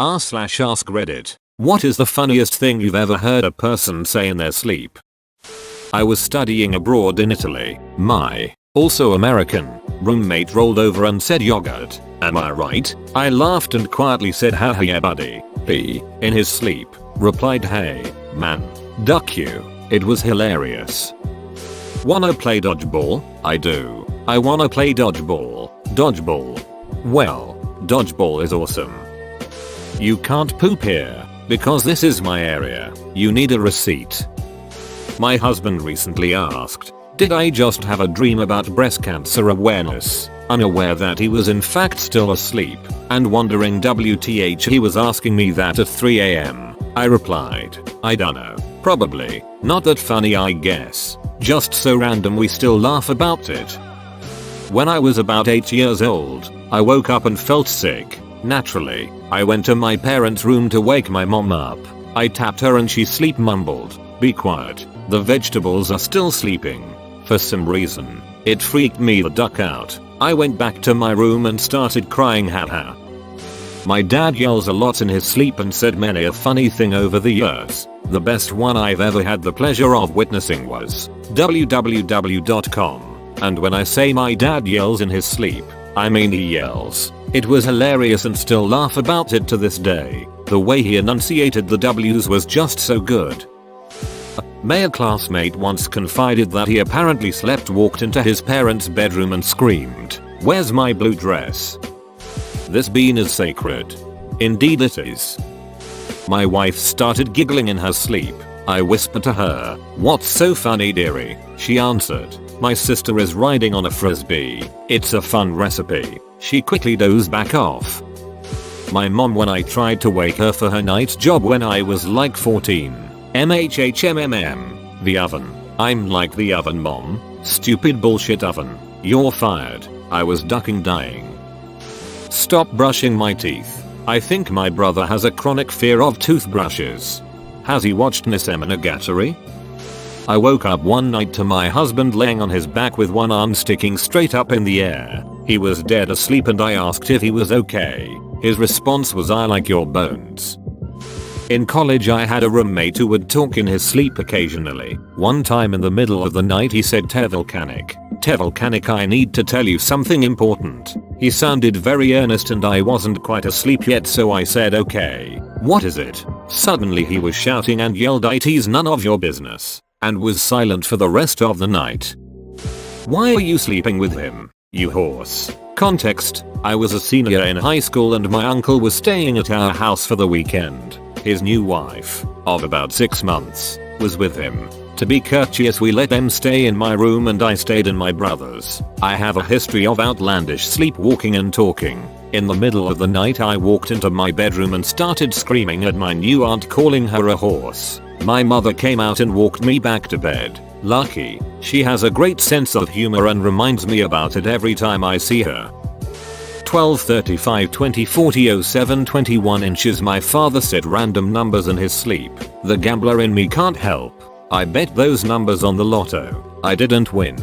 r/AskReddit. What is the funniest thing you've ever heard a person say in their sleep? I was studying abroad in Italy. My, also American, roommate rolled over and said yogurt. Am I right? I laughed and quietly said haha yeah buddy. He, in his sleep, replied hey, man, duck you. It was hilarious. Wanna play dodgeball? I do. I wanna play dodgeball. Dodgeball. Well, dodgeball is awesome. You can't poop here, because this is my area. You need a receipt. My husband recently asked, did I just have a dream about breast cancer awareness, unaware that he was in fact still asleep, and wondering WTH he was asking me that at 3 AM. I replied, I dunno, probably, not that funny I guess, just so random we still laugh about it. When I was about 8 years old, I woke up and felt sick. Naturally, I went to my parents' room to wake my mom up. I tapped her and she sleep mumbled, be quiet, the vegetables are still sleeping. For some reason, it freaked me the duck out. I went back to my room and started crying haha. My dad yells a lot in his sleep and said many a funny thing over the years. The best one I've ever had the pleasure of witnessing was www.com. And when I say my dad yells in his sleep, I mean he yells. It was hilarious and still laugh about it to this day. The way he enunciated the W's was just so good. A male classmate once confided that he apparently walked into his parents' bedroom and screamed, "Where's my blue dress? This bean is sacred." Indeed it is. My wife started giggling in her sleep. I whispered to her, "What's so funny dearie?" She answered, "My sister is riding on a frisbee. It's a fun recipe." She quickly dozed back off. My mom when I tried to wake her for her night job when I was like 14. The oven. I'm like the oven mom. Stupid bullshit oven. You're fired. I was ducking dying. Stop brushing my teeth. I think my brother has a chronic fear of toothbrushes. Has he watched Monogatari? I woke up one night to my husband laying on his back with one arm sticking straight up in the air. He was dead asleep and I asked if he was okay. His response was I like your bones. In college I had a roommate who would talk in his sleep occasionally. One time in the middle of the night he said Tevalcanic I need to tell you something important. He sounded very earnest and I wasn't quite asleep yet so I said okay. What is it? Suddenly he was shouting and yelled "It's none of your business," and was silent for the rest of the night. Why are you sleeping with him, you horse? Context, I was a senior in high school and my uncle was staying at our house for the weekend. His new wife, of about 6 months, was with him. To be courteous we let them stay in my room and I stayed in my brother's. I have a history of outlandish sleepwalking and talking. In the middle of the night I walked into my bedroom and started screaming at my new aunt calling her a horse. My mother came out and walked me back to bed. Lucky, she has a great sense of humor and reminds me about it every time I see her. 12 35 20 40 07 21 inches. My father said random numbers in his sleep. The gambler in me can't help. I bet those numbers on the lotto. I didn't win.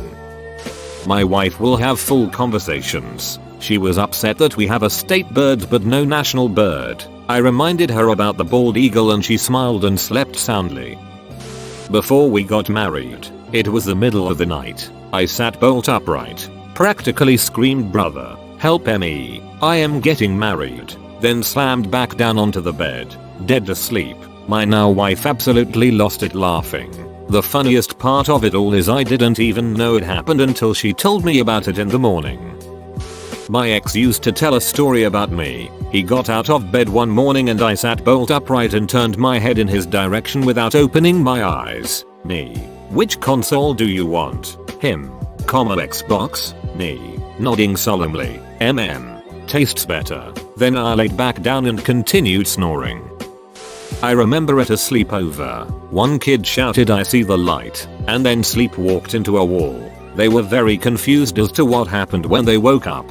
My wife will have full conversations. She was upset that we have a state bird but no national bird. I reminded her about the bald eagle and she smiled and slept soundly. Before we got married, it was the middle of the night. I sat bolt upright, practically screamed brother, help me, I am getting married, then slammed back down onto the bed, dead asleep. My now wife absolutely lost it laughing. The funniest part of it all is I didn't even know it happened until she told me about it in the morning. My ex used to tell a story about me. He got out of bed one morning and I sat bolt upright and turned my head in his direction without opening my eyes. Me. Which console do you want? Him. Xbox? Me. Nodding solemnly. Tastes better. Then I laid back down and continued snoring. I remember at a sleepover, one kid shouted I see the light, and then sleepwalked into a wall. They were very confused as to what happened when they woke up.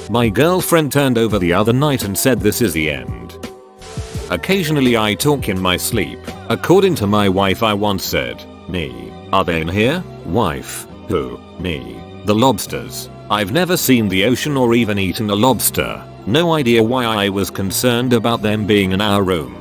My girlfriend turned over the other night and said this is the end. Occasionally I talk in my sleep. According to my wife I once said, "Me, are they in here?" Wife, who? Me. The lobsters. I've never seen the ocean or even eaten a lobster. No idea why I was concerned about them being in our room.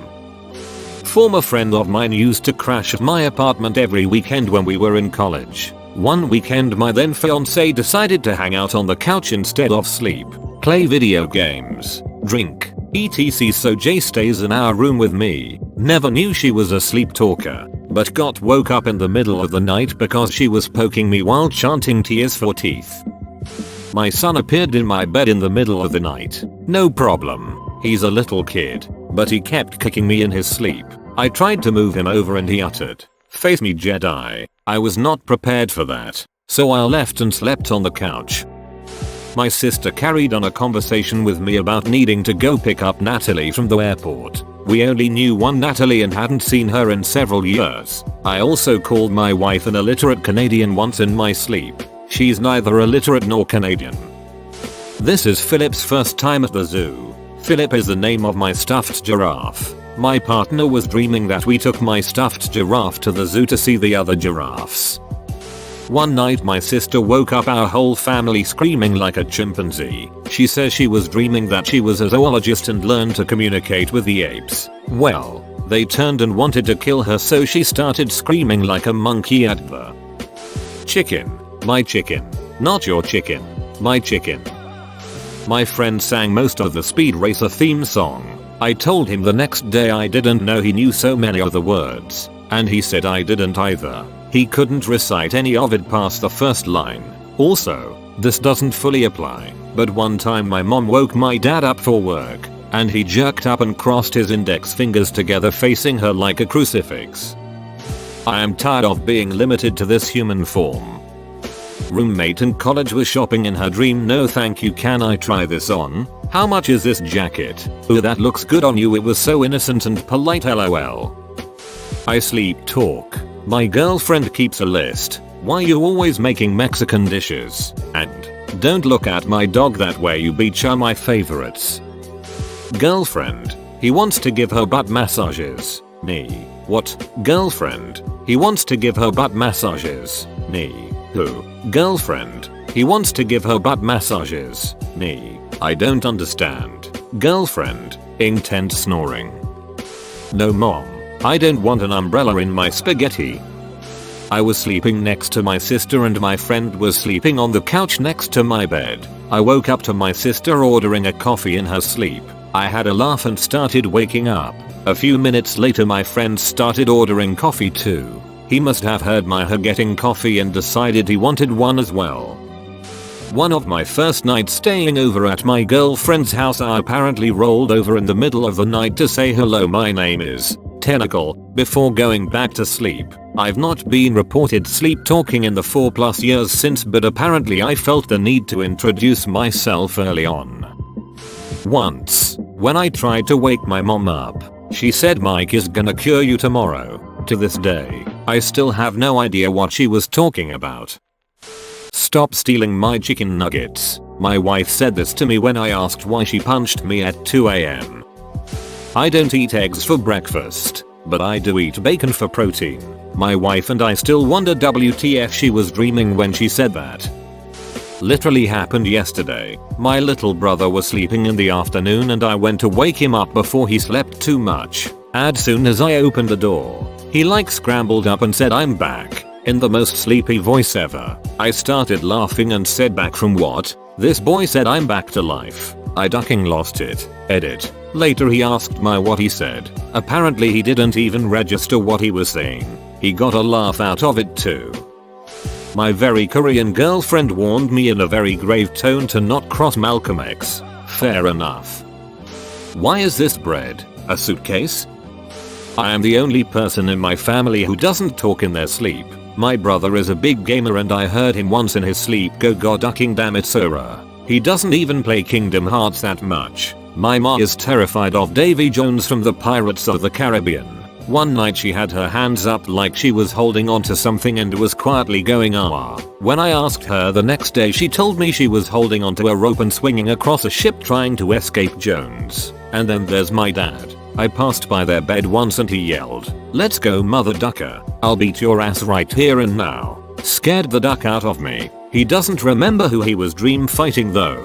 Former friend of mine used to crash at my apartment every weekend when we were in college. One weekend my then fiancé decided to hang out on the couch instead of sleep, play video games, drink, etc. So Jay stays in our room with me. Never knew she was a sleep talker, but got woke up in the middle of the night because she was poking me while chanting Tears for Teeth. My son appeared in my bed in the middle of the night. No problem. He's a little kid, but he kept kicking me in his sleep. I tried to move him over and he uttered, "Face me, Jedi." I was not prepared for that, so I left and slept on the couch. My sister carried on a conversation with me about needing to go pick up Natalie from the airport. We only knew one Natalie and hadn't seen her in several years. I also called my wife an illiterate Canadian once in my sleep. She's neither illiterate nor Canadian. This is Philip's first time at the zoo. Philip is the name of my stuffed giraffe. My partner was dreaming that we took my stuffed giraffe to the zoo to see the other giraffes. One night my sister woke up our whole family screaming like a chimpanzee. She says she was dreaming that she was a zoologist and learned to communicate with the apes. Well, they turned and wanted to kill her, so she started screaming like a monkey at the chicken. My chicken. Not your chicken. My chicken. My friend sang most of the Speed Racer theme song. I told him the next day I didn't know he knew so many of the words, and he said I didn't either. He couldn't recite any of it past the first line. Also, this doesn't fully apply, but one time my mom woke my dad up for work, and he jerked up and crossed his index fingers together facing her like a crucifix. I am tired of being limited to this human form. Roommate in college was shopping in her dream. No thank you, can I try this on? How much is this jacket? Ooh, that looks good on you. It was so innocent and polite, lol. I sleep talk. My girlfriend keeps a list. Why you always making Mexican dishes? And don't look at my dog that way, you beach are my favorites. Girlfriend. He wants to give her butt massages. Me. What? Girlfriend. He wants to give her butt massages. Me. Who? Girlfriend. He wants to give her butt massages. Me. I don't understand. Girlfriend. Intense snoring. No mom. I don't want an umbrella in my spaghetti. I was sleeping next to my sister and my friend was sleeping on the couch next to my bed. I woke up to my sister ordering a coffee in her sleep. I had a laugh and started waking up. A few minutes later my friend started ordering coffee too. He must have heard her getting coffee and decided he wanted one as well. One of my first nights staying over at my girlfriend's house, I apparently rolled over in the middle of the night to say hello, my name is Tentacle, before going back to sleep. I've not been reported sleep talking in the 4+ years since, but apparently I felt the need to introduce myself early on. Once, when I tried to wake my mom up, she said Mike is gonna cure you tomorrow. To this day, I still have no idea what she was talking about. Stop stealing my chicken nuggets. My wife said this to me when I asked why she punched me at 2 AM. I don't eat eggs for breakfast, but I do eat bacon for protein. My wife and I still wonder WTF she was dreaming when she said that. Literally happened yesterday. My little brother was sleeping in the afternoon and I went to wake him up before he slept too much. As soon as I opened the door, he scrambled up and said, "I'm back," in the most sleepy voice ever. I started laughing and said, "Back from what?" This boy said, "I'm back to life." I ducking lost it. Edit. Later he asked me what he said. Apparently he didn't even register what he was saying. He got a laugh out of it too. My very Korean girlfriend warned me in a very grave tone to not cross Malcolm X. Fair enough. Why is this bread a suitcase? I am the only person in my family who doesn't talk in their sleep. My brother is a big gamer and I heard him once in his sleep go "God ducking damn it Sora." He doesn't even play Kingdom Hearts that much. My mom is terrified of Davy Jones from the Pirates of the Caribbean. One night she had her hands up like she was holding onto something and was quietly going "ah." When I asked her the next day, she told me she was holding onto a rope and swinging across a ship trying to escape Jones. And then there's my dad. I passed by their bed once and he yelled, "Let's go, mother ducker. I'll beat your ass right here and now." Scared the duck out of me. He doesn't remember who he was dream fighting though.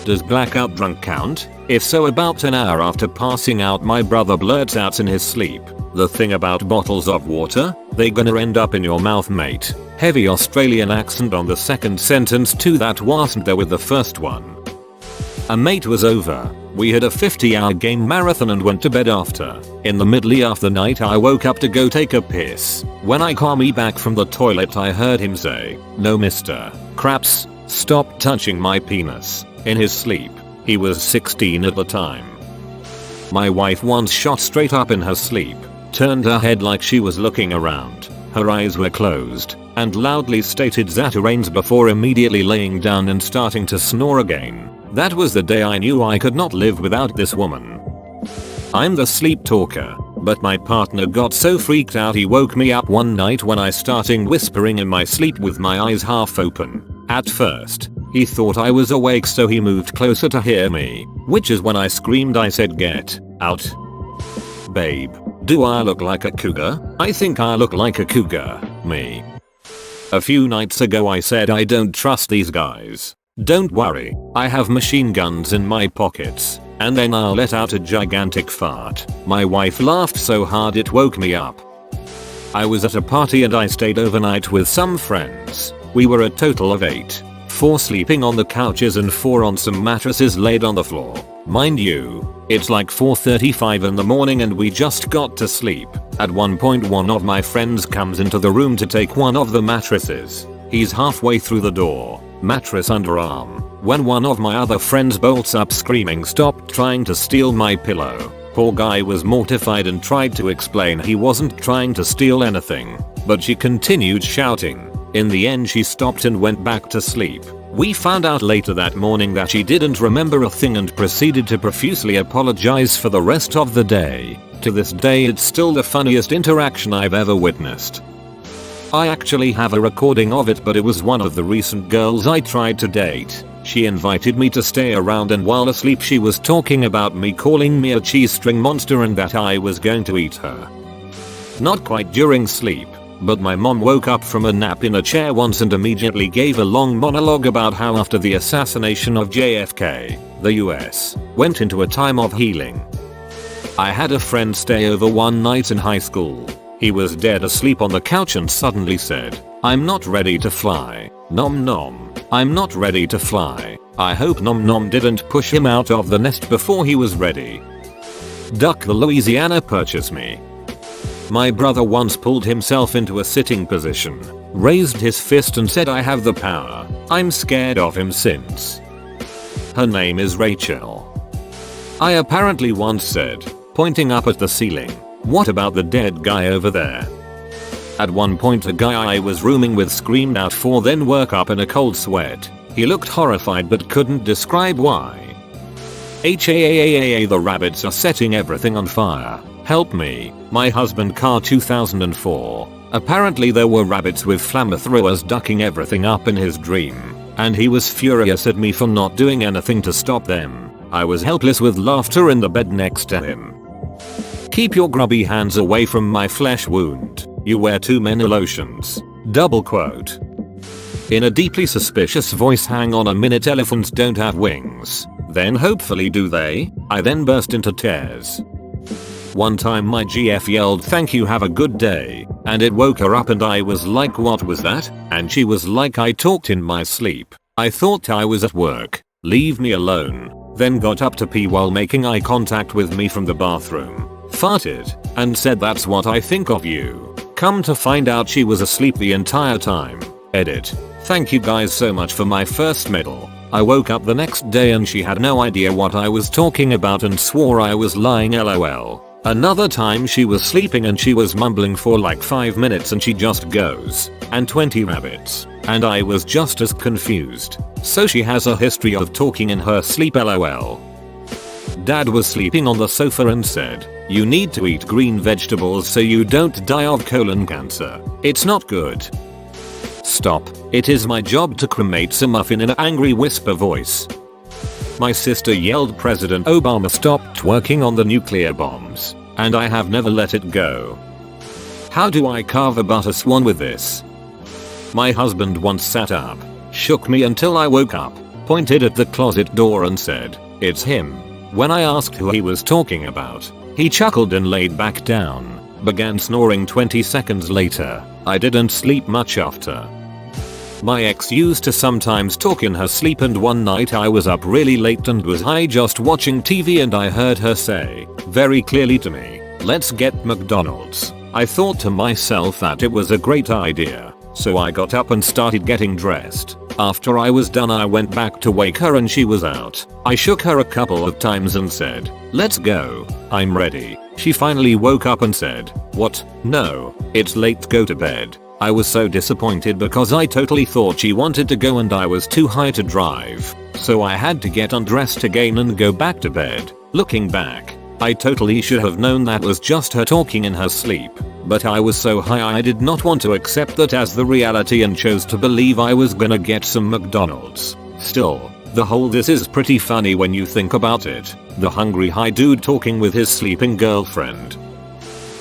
Does blackout drunk count? If so, about an hour after passing out, my brother blurts out in his sleep, "The thing about bottles of water? They gonna end up in your mouth, mate." Heavy Australian accent on the second sentence too that wasn't there with the first one. A mate was over. We had a 50-hour game marathon and went to bed after. In the middle of the night I woke up to go take a piss. When I came back from the toilet I heard him say, "No mister. Craps, stop touching my penis," in his sleep. He was 16 at the time. My wife once shot straight up in her sleep, turned her head like she was looking around, her eyes were closed, and loudly stated Zatarains before immediately laying down and starting to snore again. That was the day I knew I could not live without this woman. I'm the sleep talker, but my partner got so freaked out he woke me up one night when I started whispering in my sleep with my eyes half open. At first, he thought I was awake so he moved closer to hear me, which is when I screamed. I said, "Get out." "Babe, do I look like a cougar?" "I think I look like a cougar, me." A few nights ago I said, "I don't trust these guys. Don't worry, I have machine guns in my pockets." And then I'll let out a gigantic fart. My wife laughed so hard it woke me up. I was at a party and I stayed overnight with some friends. We were a total of 8. 4 sleeping on the couches and 4 on some mattresses laid on the floor. Mind you, it's like 4:35 in the morning and we just got to sleep. At one point one of my friends comes into the room to take one of the mattresses. He's halfway through the door, mattress underarm, when one of my other friends bolts up screaming, "Stop trying to steal my pillow." Poor guy was mortified and tried to explain he wasn't trying to steal anything, but she continued shouting. In the end she stopped and went back to sleep. We found out later that morning that she didn't remember a thing and proceeded to profusely apologize for the rest of the day. To this day it's still the funniest interaction I've ever witnessed. I actually have a recording of it, but it was one of the recent girls I tried to date. She invited me to stay around and while asleep she was talking about me, calling me a cheese string monster and that I was going to eat her. Not quite during sleep, but my mom woke up from a nap in a chair once and immediately gave a long monologue about how after the assassination of JFK, the US went into a time of healing. I had a friend stay over one night in high school. He was dead asleep on the couch and suddenly said, "I'm not ready to fly. Nom nom. I'm not ready to fly." I hope Nom Nom didn't push him out of the nest before he was ready. Duck the Louisiana Purchase me. My brother once pulled himself into a sitting position, raised his fist and said, "I have the power." I'm scared of him since. Her name is Rachel. I apparently once said, pointing up at the ceiling, "What about the dead guy over there?" At one point a guy I was rooming with screamed out for, then woke up in a cold sweat. He looked horrified but couldn't describe why. The rabbits are setting everything on fire. Help me. My husband car 2004. Apparently there were rabbits with flamethrowers ducking everything up in his dream, and he was furious at me for not doing anything to stop them. I was helpless with laughter in the bed next to him. "Keep your grubby hands away from my flesh wound. You wear too many lotions." Double quote. In a deeply suspicious voice, "Hang on a minute, elephants don't have wings." "Then hopefully do they?" I then burst into tears. One time my GF yelled, "Thank you, have a good day," and it woke her up and I was like, "What was that?" And she was like, "I talked in my sleep. I thought I was at work. Leave me alone." Then got up to pee while making eye contact with me from the bathroom. Farted, and said, "That's what I think of you." Come to find out she was asleep the entire time. Edit. Thank you guys so much for my first medal. I woke up the next day and she had no idea what I was talking about and swore I was lying, lol. Another time she was sleeping and she was mumbling for like 5 minutes and she just goes, "And 20 rabbits." And I was just as confused. So she has a history of talking in her sleep, lol. Dad was sleeping on the sofa and said, "You need to eat green vegetables so you don't die of colon cancer. It's not good." Stop. It is my job to cremate a muffin in an angry whisper voice. My sister yelled, "President Obama stopped working on the nuclear bombs," and I have never let it go. How do I carve a butter swan with this? My husband once sat up, shook me until I woke up, pointed at the closet door and said, "It's him." When I asked who he was talking about, he chuckled and laid back down, began snoring 20 seconds later. I didn't sleep much after. My ex used to sometimes talk in her sleep, and one night I was up really late and was high just watching TV, and I heard her say, very clearly to me, "Let's get McDonald's." I thought to myself that it was a great idea, so I got up and started getting dressed. After I was done, I went back to wake her and she was out. I shook her a couple of times and said, "Let's go, I'm ready." She finally woke up and said, "What? No, it's late, go to bed." I was so disappointed because I totally thought she wanted to go and I was too high to drive. So I had to get undressed again and go back to bed. Looking back, I totally should have known that was just her talking in her sleep. But I was so high I did not want to accept that as the reality and chose to believe I was gonna get some McDonald's. Still, the whole this is pretty funny when you think about it. The hungry high dude talking with his sleeping girlfriend.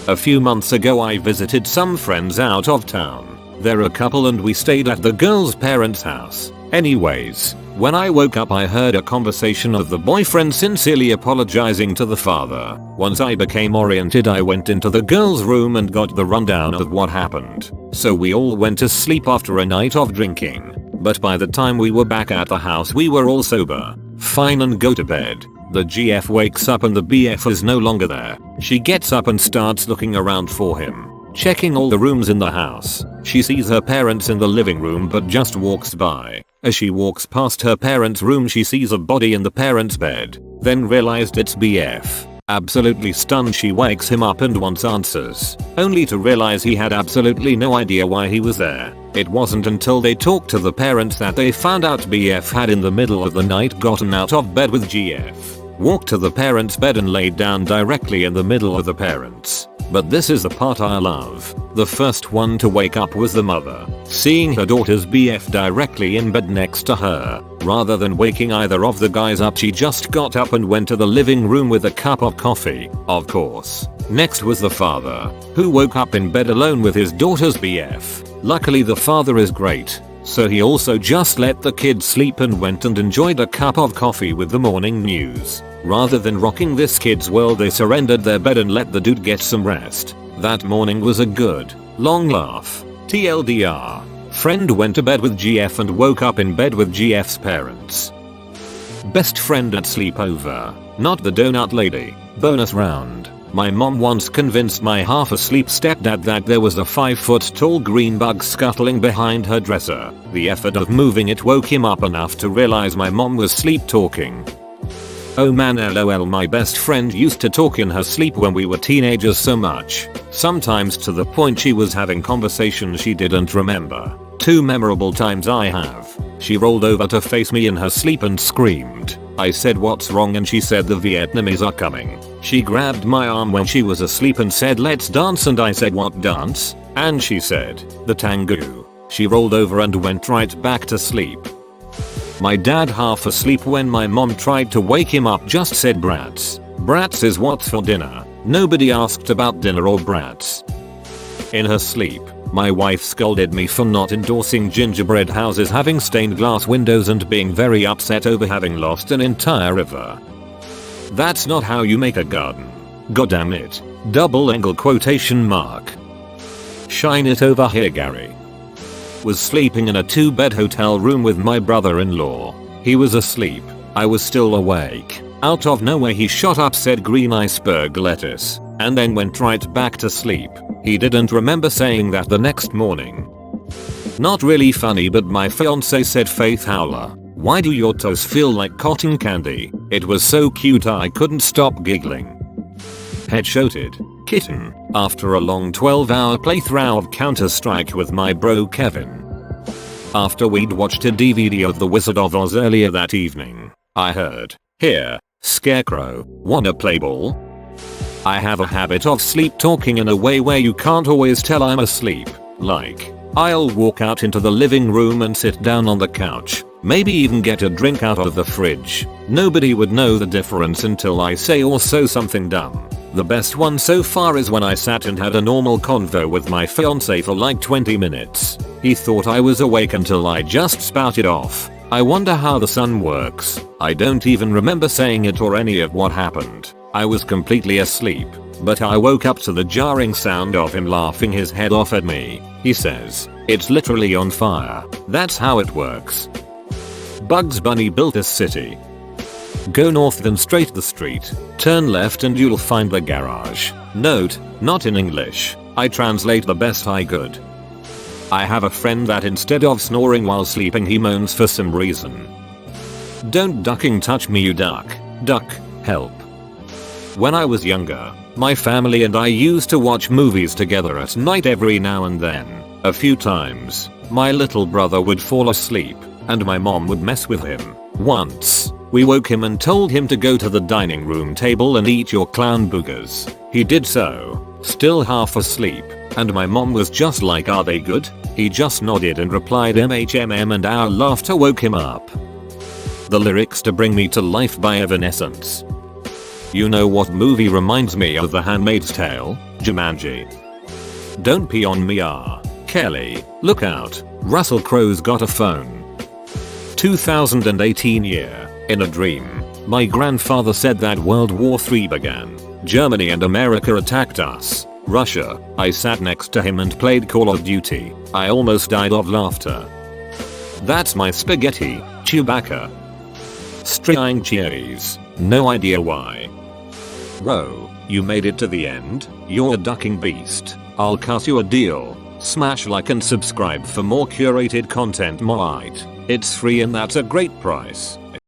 A few months ago I visited some friends out of town. They're a couple and we stayed at the girl's parents' house. Anyways, when I woke up I heard a conversation of the boyfriend sincerely apologizing to the father. Once I became oriented, I went into the girl's room and got the rundown of what happened. So we all went to sleep after a night of drinking. But by the time we were back at the house we were all sober, fine, and go to bed. The GF wakes up and the BF is no longer there. She gets up and starts looking around for him, checking all the rooms in the house. She sees her parents in the living room but just walks by. As she walks past her parents' room she sees a body in the parents' bed, then realized it's BF. Absolutely stunned, she wakes him up and wants answers, only to realize he had absolutely no idea why he was there. It wasn't until they talked to the parents that they found out BF had in the middle of the night gotten out of bed with GF, walked to the parents' bed and laid down directly in the middle of the parents. But this is the part I love. The first one to wake up was the mother, seeing her daughter's BF directly in bed next to her. Rather than waking either of the guys up, she just got up and went to the living room with a cup of coffee, of course. Next was the father, who woke up in bed alone with his daughter's BF. Luckily the father is great, so he also just let the kids sleep and went and enjoyed a cup of coffee with the morning news. Rather than rocking this kid's world, they surrendered their bed and let the dude get some rest. That morning was a good, long laugh. TLDR. Friend went to bed with GF and woke up in bed with GF's parents. Best friend at sleepover. Not the donut lady. Bonus round. My mom once convinced my half asleep stepdad that there was a 5-foot tall green bug scuttling behind her dresser. The effort of moving it woke him up enough to realize my mom was sleep talking. Oh man, lol, my best friend used to talk in her sleep when we were teenagers so much, sometimes to the point she was having conversations she didn't remember. 2 memorable times I have. She rolled over to face me in her sleep and screamed. I said, "What's wrong?" and she said, "The Vietnamese are coming." She grabbed my arm when she was asleep and said, "Let's dance," and I said, "What dance?" and she said, "The tango." She rolled over and went right back to sleep. My dad, half asleep when my mom tried to wake him up, just said brats. Brats is what's for dinner. Nobody asked about dinner or brats. In her sleep, my wife scolded me for not endorsing gingerbread houses having stained glass windows and being very upset over having lost an entire river. That's not how you make a garden. Goddamn it. Double angle quotation mark. Shine it over here, Gary. Was sleeping in a 2-bed hotel room with my brother-in-law. He was asleep. I was still awake. Out of nowhere he shot up, said green iceberg lettuce, and then went right back to sleep. He didn't remember saying that the next morning. Not really funny, but my fiance said, "Faith Howler, why do your toes feel like cotton candy?" It was so cute I couldn't stop giggling. Headshotted. Kitten. After a long 12-hour playthrough of Counter-Strike with my bro Kevin. After we'd watched a DVD of The Wizard of Oz earlier that evening, I heard, "Here, Scarecrow, wanna play ball?" I have a habit of sleep talking in a way where you can't always tell I'm asleep. Like, I'll walk out into the living room and sit down on the couch, maybe even get a drink out of the fridge. Nobody would know the difference until I say or so something dumb. The best one so far is when I sat and had a normal convo with my fiance for like 20 minutes. He thought I was awake until I just spouted off. I wonder how the sun works. I don't even remember saying it or any of what happened. I was completely asleep, but I woke up to the jarring sound of him laughing his head off at me. He says, "It's literally on fire. That's how it works." Bugs Bunny built a city. Go north then straight the street, turn left and you'll find the garage. Note, not in English. I translate the best I could. I have a friend that instead of snoring while sleeping he moans for some reason. Don't ducking touch me you duck. Duck, help. When I was younger, my family and I used to watch movies together at night every now and then. A few times, my little brother would fall asleep, and my mom would mess with him. Once, we woke him and told him to go to the dining room table and eat your clown boogers. He did so, still half asleep, and my mom was just like, "Are they good?" He just nodded and replied MHMM and our laughter woke him up. The lyrics to Bring Me to Life by Evanescence. You know what movie reminds me of The Handmaid's Tale? Jumanji. Don't pee on me Kelly, look out, Russell Crowe's got a phone. 2018 year, in a dream, my grandfather said that World War III began. Germany and America attacked us. Russia. I sat next to him and played Call of Duty. I almost died of laughter. That's my spaghetti, Chewbacca. String cheese. No idea why. Bro, you made it to the end? You're a ducking beast. I'll cut you a deal. Smash like and subscribe for more curated content. It's free and that's a great price.